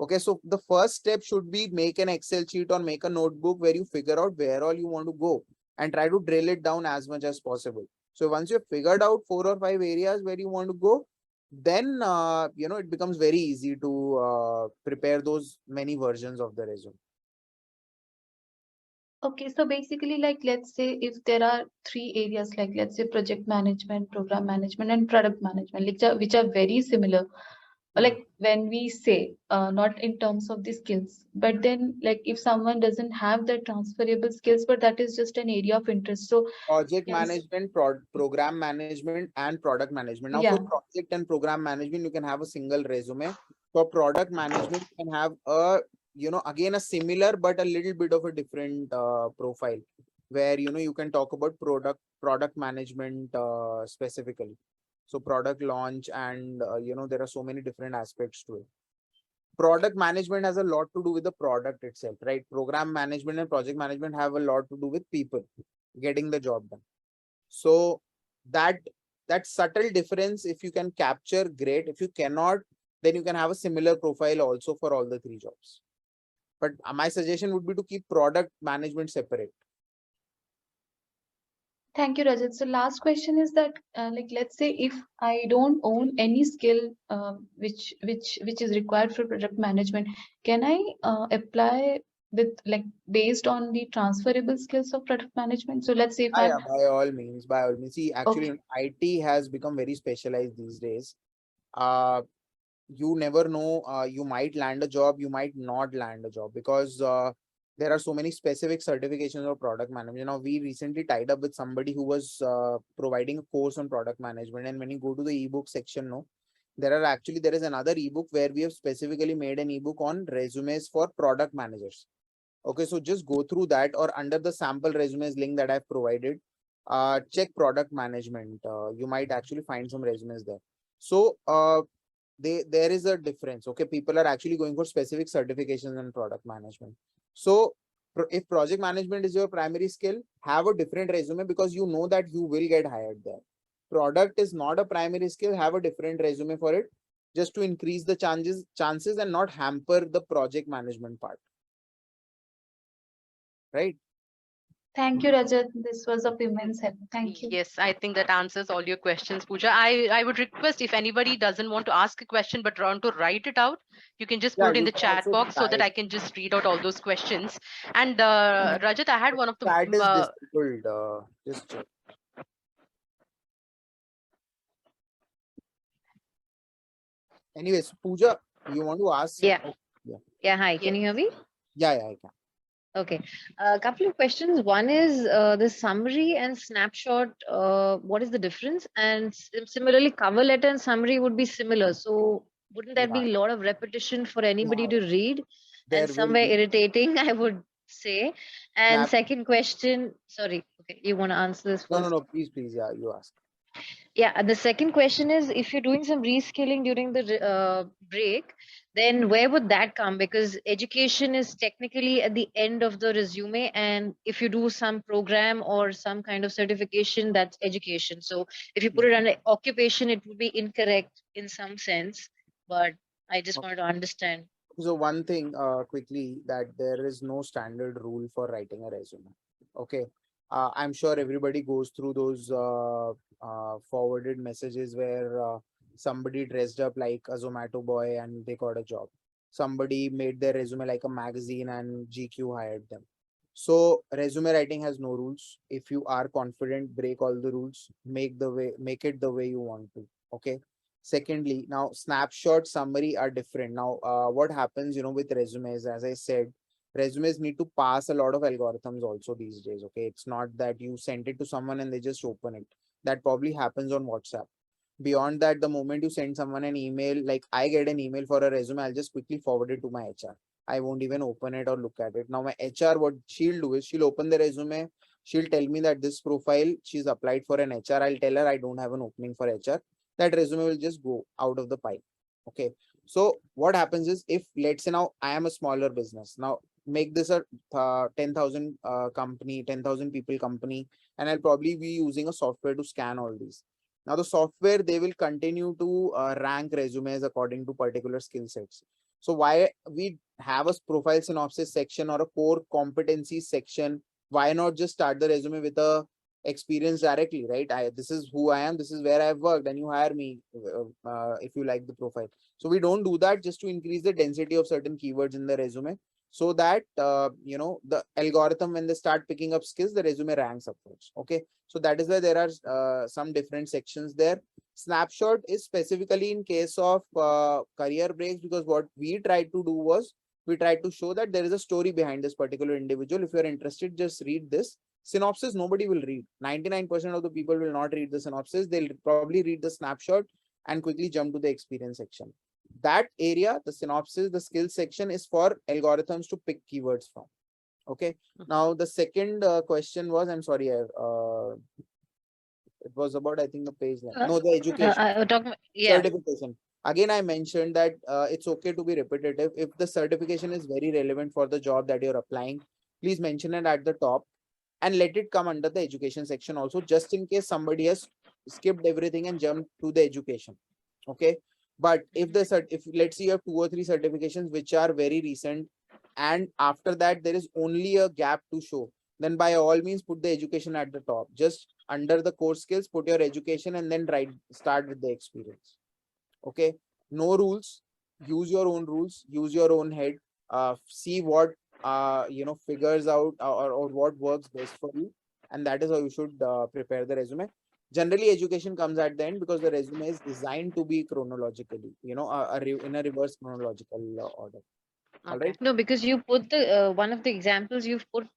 Okay, so the first step should be make an Excel sheet or make a notebook where you figure out where all you want to go and try to drill it down as much as possible. So once you've figured out 4 or 5 areas where you want to go, then it becomes very easy to prepare those many versions of the resume. okay, so basically, like let's say if there are three areas, like let's say project management, program management, and product management, which are very similar, Hmm. like when we say not in terms of the skills, but then like if someone doesn't have the transferable skills, but that is just an area of interest, so Project can management, program management, and product management. Now, for yeah. project and program management, you can have a single resume. For product management, you can have a, again a similar but a little bit of a different profile, where you can talk about product management specifically. So product launch, and there are so many different aspects to it. product management has a lot to do with the product itself, right? Program management and project management have a lot to do with people getting the job done. So that subtle difference, if you can capture, great. If you cannot, then you can have a similar profile also for all the three jobs. But my suggestion would be to keep product management separate. Thank you, Rajat. So last question is that, like, let's say if I don't own any skill, which is required for project management, can I apply with, like, based on the transferable skills of product management? So let's say if I'm Yeah, by all means, by all means. See, actually, okay. IT has become very specialized these days. You never know, you might land a job, you might not land a job, because there are so many specific certifications of product management. Now, we recently tied up with somebody who was providing a course on product management, and when you go to the ebook section, no, there is another ebook where we have specifically made an ebook on resumes for product managers. Okay, so just go through that, or under the sample resumes link that I've provided, check product management. You might actually find some resumes there. So there is a difference. Okay, people are actually going for specific certifications in product management. So if project management is your primary skill, have a different resume, because you know that you will get hired there. Product is not a primary skill, have a different resume for it, just to increase the chances and not hamper the project management part, right? Thank you, Rajat. This was of immense help. Thank you. Yes, I think that answers all your questions, Pooja. I would request, if anybody doesn't want to ask a question but want to write it out, you can just Yeah, put it in you the can chat also box so that type. I can just read out all those questions. And Rajat, I had But one of the chat is disabled. Just check. Anyways, Pooja, you want to ask some? Yeah. Oh, yeah, Yeah. Hi. Can you hear me? yeah, I can. Okay. A couple of questions. One is the summary and snapshot. What is the difference? And similarly, cover letter and summary would be similar. So wouldn't that Yeah, be a lot of repetition for anybody yeah, to read there and will somewhere be. irritating, I would say. And Snap. second question, sorry. Okay, you want to answer this No, no, first? no. Please, please. Yeah, you ask. Yeah, and the second question is, if you're doing some reskilling during the break, then where would that come? Because education is technically at the end of the resume, and if you do some program or some kind of certification, that's education. So if you put Yeah. it under occupation, it would be incorrect in some sense. But I just Okay. wanted to understand. So one thing, quickly, that there is no standard rule for writing a resume. Okay. I'm sure everybody goes through those forwarded messages where somebody dressed up like a Zomato boy and they got a job. Somebody made their resume like a magazine and GQ hired them. So resume writing has no rules. If you are confident, break all the rules, make it the way you want to. Okay. Secondly, now snapshot, summary are different. Now, what happens, with resumes, as I said, resumes need to pass a lot of algorithms also these days. Okay. It's not that you send it to someone and they just open it. That probably happens on WhatsApp. Beyond that, the moment you send someone an email, like I get an email for a resume, I'll just quickly forward it to my HR. I won't even open it or look at it. Now, my HR, what she'll do is she'll open the resume. She'll tell me that this profile, she's applied for an HR. I'll tell her I don't have an opening for HR. That resume will just go out of the pile. Okay. So what happens is, if let's say now I am a smaller business, now make this a 10,000 company, 10,000 people company, and I'll probably be using a software to scan all these. Now the software, they will continue to rank resumes according to particular skill sets. So why we have a profile synopsis section or a core competencies section? Why not just start the resume with a experience directly, right? This is who I am, this is where I've worked, and you hire me if you like the profile. So we don't do that, just to increase the density of certain keywords in the resume, so that the algorithm, when they start picking up skills, the resume ranks upwards. Okay, so that is why there are some different sections there. Snapshot is specifically in case of career breaks, because what we tried to do was, we tried to show that there is a story behind this particular individual. If you're interested, just read this synopsis. Nobody will read. 99% of the people will not read the synopsis. They'll probably read the snapshot and quickly jump to the experience section. That area, the synopsis, the skills section, is for algorithms to pick keywords from. Okay. Now the second question was, I'm sorry, it was about, I think, the page line. No, the education I talking. Yeah. certification. Again, I mentioned that it's okay to be repetitive. If the certification is very relevant for the job that you're applying, please mention it at the top and let it come under the education section also, just in case somebody has skipped everything and jumped to the education. Okay. But if if let's say you have 2 or 3 certifications which are very recent, and after that there is only a gap to show, then by all means put the education at the top. Just under the core skills, put your education and then start with the experience. Okay. No rules. Use your own rules. Use your own head. See what figures out, or what works best for you, and that is how you should prepare the resume. Generally, education comes at the end because the resume is designed to be chronologically, in a reverse chronological order. All Okay. right. No, because you put the one of the examples you've put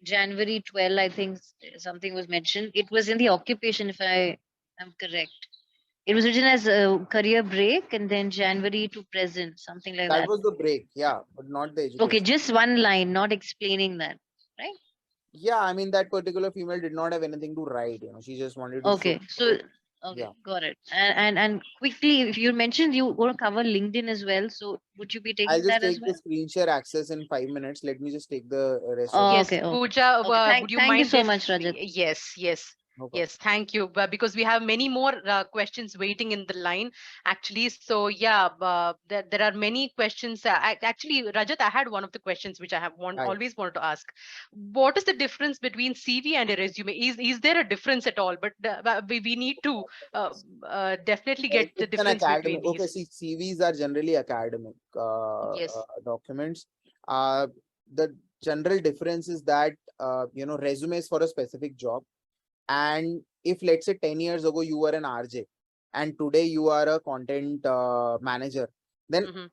January 12, I think something was mentioned. It was in the occupation, if I am correct. It was written as a career break and then January to present, something like That that. was the break, yeah, but not the Okay, education. just one line, not explaining that, right? Yeah, I mean that particular female did not have anything to write. She just wanted to show. Okay, so okay, Yeah. got it. And quickly, if you mentioned you want to cover LinkedIn as well, so would you be I'll taking just that as take the well? screen share access in 5 minutes. Let me just take the rest of Oh, the. Yes, okay, okay, Pooja, okay. would Thank, you thank you mind so if much, Rajat. yes, yes. No problem. Yes, thank you. But because we have many more questions waiting in the line, actually. So yeah, there are many questions. Actually, Rajat, I had one of the questions which I have Right. always wanted to ask. What is the difference between CV and a resume? Is there a difference at all? But we need to uh, definitely get the It's an difference between academic. Okay, these. see, CVs are generally academic Yes. documents. The general difference is that resumes for a specific job. And if let's say 10 years ago you were an RJ and today you are a content manager, then Hmm.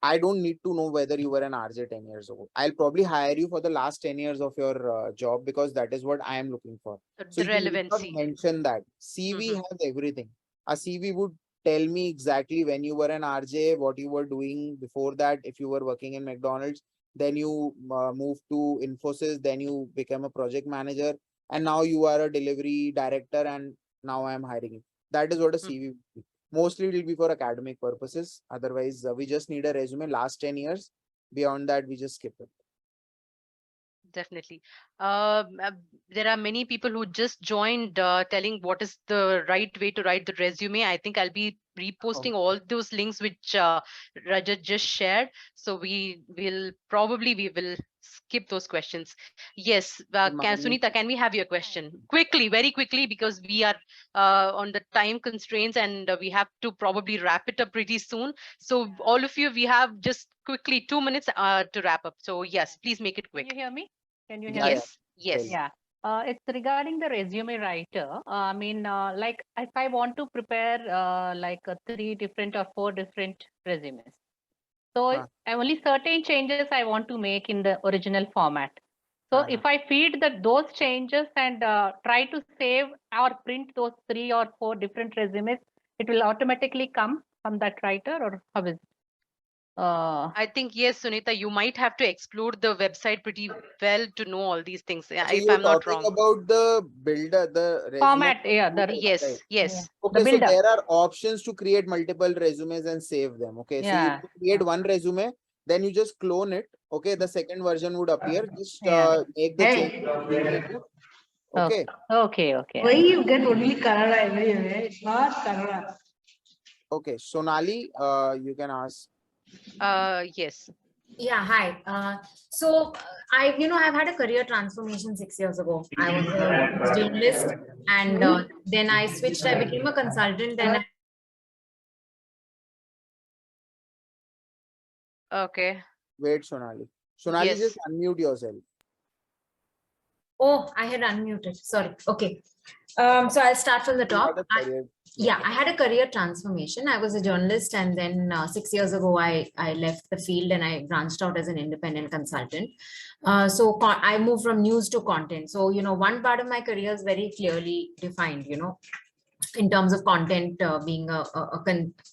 I don't need to know whether you were an RJ 10 years ago. I'll probably hire you for the last 10 years of your job because that is what I am looking for. So The you need not relevancy. mention that. CV Hmm. has everything. A CV would tell me exactly when you were an RJ, what you were doing before that, if you were working in McDonald's, then you moved to Infosys, then you became a project manager, and now you are a delivery director, and now I am hiring you. That is what a CV would be. Mostly it will be for academic purposes. Otherwise, we just need a resume last 10 years. Beyond that, we just skip it. Definitely. There are many people who just joined telling what is the right way to write the resume. I think I'll be reposting all those links which Rajat just shared. So we will skip those questions. Yes, Sunita, can we have your question quickly, very quickly, because we are on the time constraints and we have to probably wrap it up pretty soon. So all of you, we have just quickly 2 minutes to wrap up. So yes, please make it Can quick. you hear me? Can you hear Yeah, me? yeah. Yes, yes. Yeah. It's regarding the resume writer. I mean, like if I want to prepare like 3 different or 4 different resumes. So Huh. only certain changes I want to make in the original format. So Uh-huh. if I feed those changes and try to save or print those 3 or 4 different resumes, it will automatically come from that writer, or how is it? I think yes, Sunita, you might have to explore the website pretty well to know all these things, So if you're I'm not talking wrong. about the builder, the resume Format, yeah, builder, right? Yes, yeah, yes. the Okay, so builder. there are options to create multiple resumes and save them. Okay, so you Yeah. create one resume, then you just clone it. Okay, the second version would appear. Just Yeah. make the change, rename it. Okay. Okay. Why you get only Kannada everywhere? It's not Kannada. Okay, Sonali, you can ask. Yes. Yeah, hi. I've had a career transformation 6 years ago. I was a journalist, and then I switched. I became a consultant, and Okay. Wait, Sonali. Sonali, just Yes. unmute yourself. oh, I had unmuted. Sorry. Okay. So I'll start from the You had top. a career. Yeah, I had a career transformation. I was a journalist, and then 6 years ago, I left the field and I branched out as an independent consultant. I moved from news to content. So, one part of my career is very clearly defined, in terms of content being a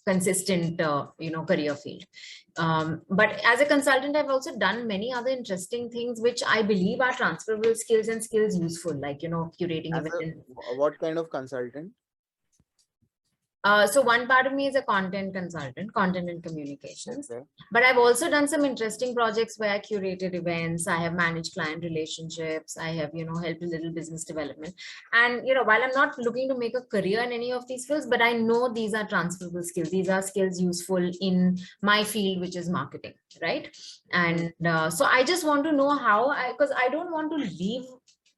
consistent, career field. But as a consultant, I've also done many other interesting things, which I believe are transferable skills and skills, useful, like, curating As events. a what kind of consultant? So one part of me is a content consultant, content and communications. Okay. But I've also done some interesting projects where I curated events. I have managed client relationships. I have, helped a little business development. And, while I'm not looking to make a career in any of these fields, but I know these are transferable skills. These are skills useful in my field, which is marketing, right? And so I just want to know how because I don't want to leave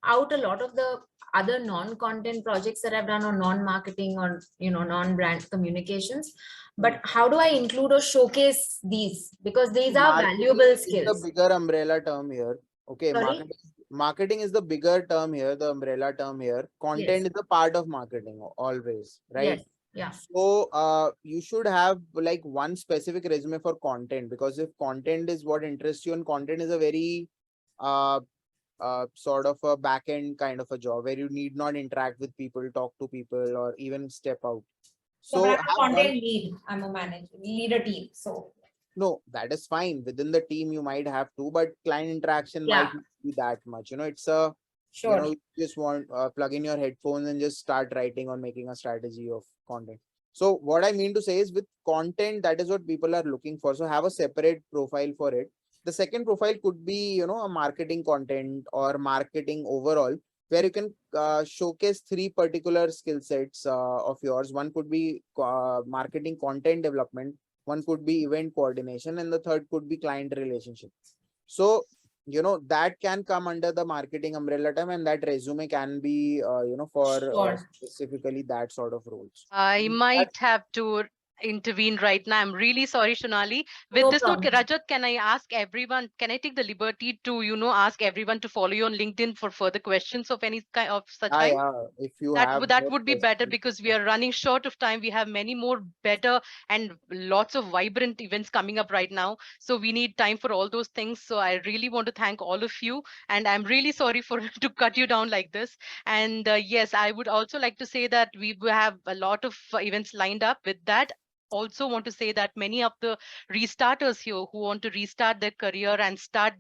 out a lot of the other non-content projects that I've done or non-marketing or non-brand communications. But how do I include or showcase these? Because these are Marketing valuable is the skills. bigger umbrella term here. Okay, Sorry? marketing is the bigger term here, the umbrella term here. Content Yes. is a part of marketing always, right? Yes. Yeah. So you should have like one specific resume for content, because if content is what interests you, and content is a very uh sort of a back end kind of a job where you need not interact with people, talk to people, or even step out. So So I'm a have one. content lead. I'm a manager, lead a team. So No, that is fine. Within the team, you might have to, but client interaction yeah, might not be that much. It's a, sure. you just want plug in your headphones and just start writing or making a strategy of content. So what I mean to say is, with content, that is what people are looking for. So have a separate profile for it. The second profile could be, a marketing content or marketing overall, where you can showcase three particular skill sets of yours. One could be marketing content development, one could be event coordination, and the third could be client relationship. So that can come under the marketing umbrella term, and that resume can be for Sure. specifically that sort of roles. I That- might have to intervene right now. I'm really sorry, Shonali. With No this note, problem. Rajat, can I ask everyone, can I take the liberty to, ask everyone to follow you on LinkedIn for further questions of any kind of such kind? If you That have that more would be better, questions. because we are running short of time. We have many more better and lots of vibrant events coming up right now, so we need time for all those things. So I really want to thank all of you, and I'm really sorry for to cut you down like this. And yes, I would also like to say that we will have a lot of events lined up. With that, also want to say that many of the restarters here who want to restart their career and start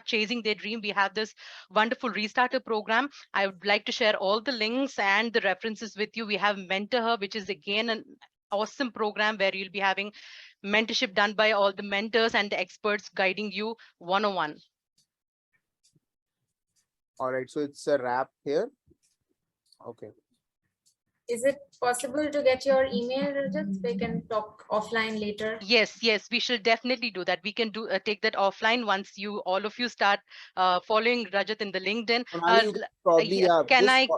chasing their dream, we have this wonderful restarter program. I would like to share all the links and the references with you. We have Mentor Her, which is again an awesome program where you'll be having mentorship done by all the mentors and the experts guiding you one-on-one. All right, so it's a wrap here. Okay. Is it possible to get your email, Rajat? We can talk offline later. Yes, we shall definitely do that. We can do take that offline once all of you start following Rajat in the LinkedIn. Sonali, you can probably Can I?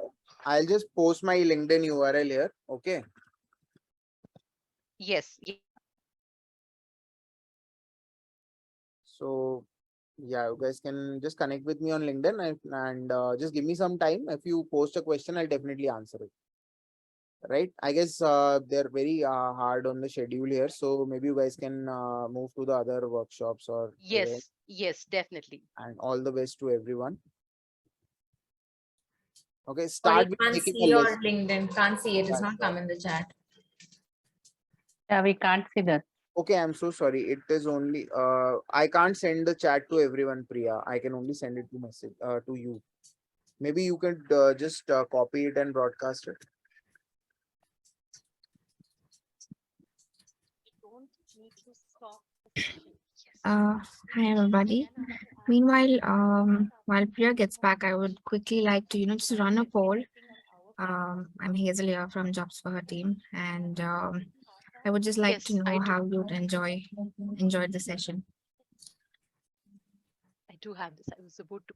I'll just post my LinkedIn URL here. Okay. Yes. So yeah, you guys can just connect with me on LinkedIn and just give me some time. If you post a question, I'll definitely answer it. Right? I guess they're very hard on the schedule here, so maybe you guys can move to the other workshops or events. Yes, definitely. And all the best to everyone. Okay, Sorry, start with can't making see a your list. LinkedIn. Can't see it. It's Yeah, not come in the chat. Yeah, we can't see that. Okay, I'm so sorry. It is only I can't send the chat to everyone, Priya. I can only send it to you. Maybe you could just copy it and broadcast it. Hi everybody. Meanwhile, while Priya gets back, I would quickly like to, just run a poll. I'm Hazel here from Jobs for Her team, and I would just like to know how you'd enjoyed the session. I do have this. I was about to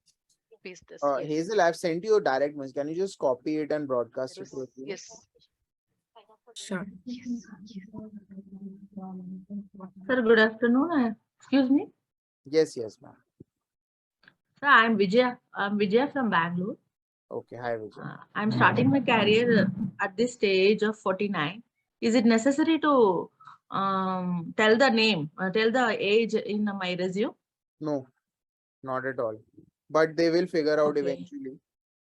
paste this. Hazel, I've sent you a direct message. Can you just copy it and broadcast it to everyone? Yes. Sure. Sir, good afternoon. Excuse me. Yes, ma'am. Sir, I'm Vijaya. I'm Vijaya from Bangalore. Okay, hi Vijay. I'm starting my career at this stage of 49. Is it necessary to tell the name, tell the age in my resume? No, not at all. But they will figure out Okay. eventually.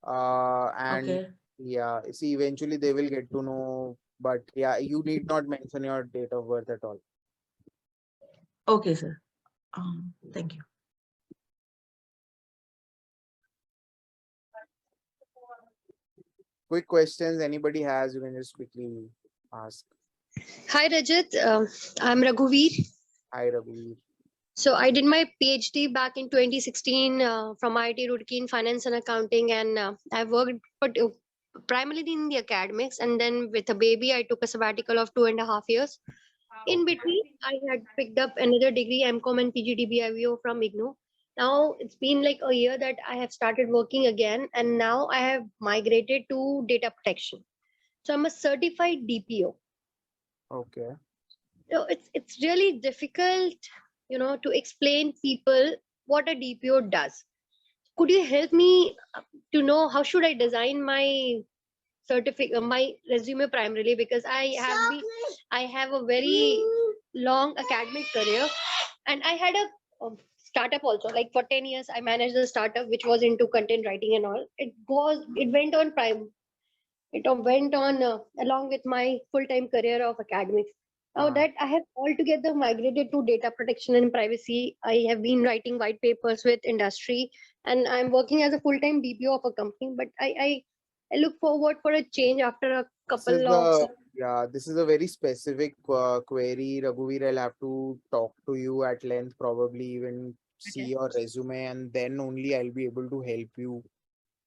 And Okay. yeah, see, eventually they will get to know. But yeah, you need not mention your date of birth at all. Okay, sir. Thank you. Quick questions anybody has, you can just quickly Ask. Hi Rajat, I'm Raghuveer. Hi, Ravi. So I did my PhD back in 2016 from IIT Roorkee in finance and accounting, and I've worked primarily in the academics. And then with a baby, I took a sabbatical of 2.5 years. In between, I had picked up another degree, MCom and PGDBIVO from IGNOU. Now it's been like a year that I have started working again, and now I have migrated to data protection. So I'm a certified DPO. Okay. It's really difficult, to explain people what a DPO does. Could you help me to know how should I design my certificate, my resume primarily, because I have a very long academic career, and I had a startup also. Like for 10 years, I managed a startup which was into content writing and all. It went on along with my full-time career of academics. Now that I have altogether migrated to data protection and privacy, I have been writing white papers with industry, and I'm working as a full-time DPO of a company. But I look forward for a change after a couple of. This is a very specific query, Raghuveer. I'll have to talk to you at length, probably even see your resume, and then only I'll be able to help you.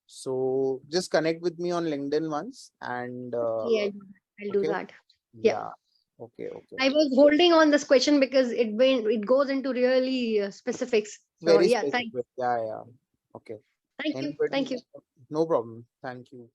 So just connect with me on LinkedIn once, and Yeah, I'll do that. yeah. Okay. I was holding on this question because it goes into really specifics. So Very yeah, specific. thanks. Yeah. Okay. Thank you. Anybody? Thank you. No problem. Thank you.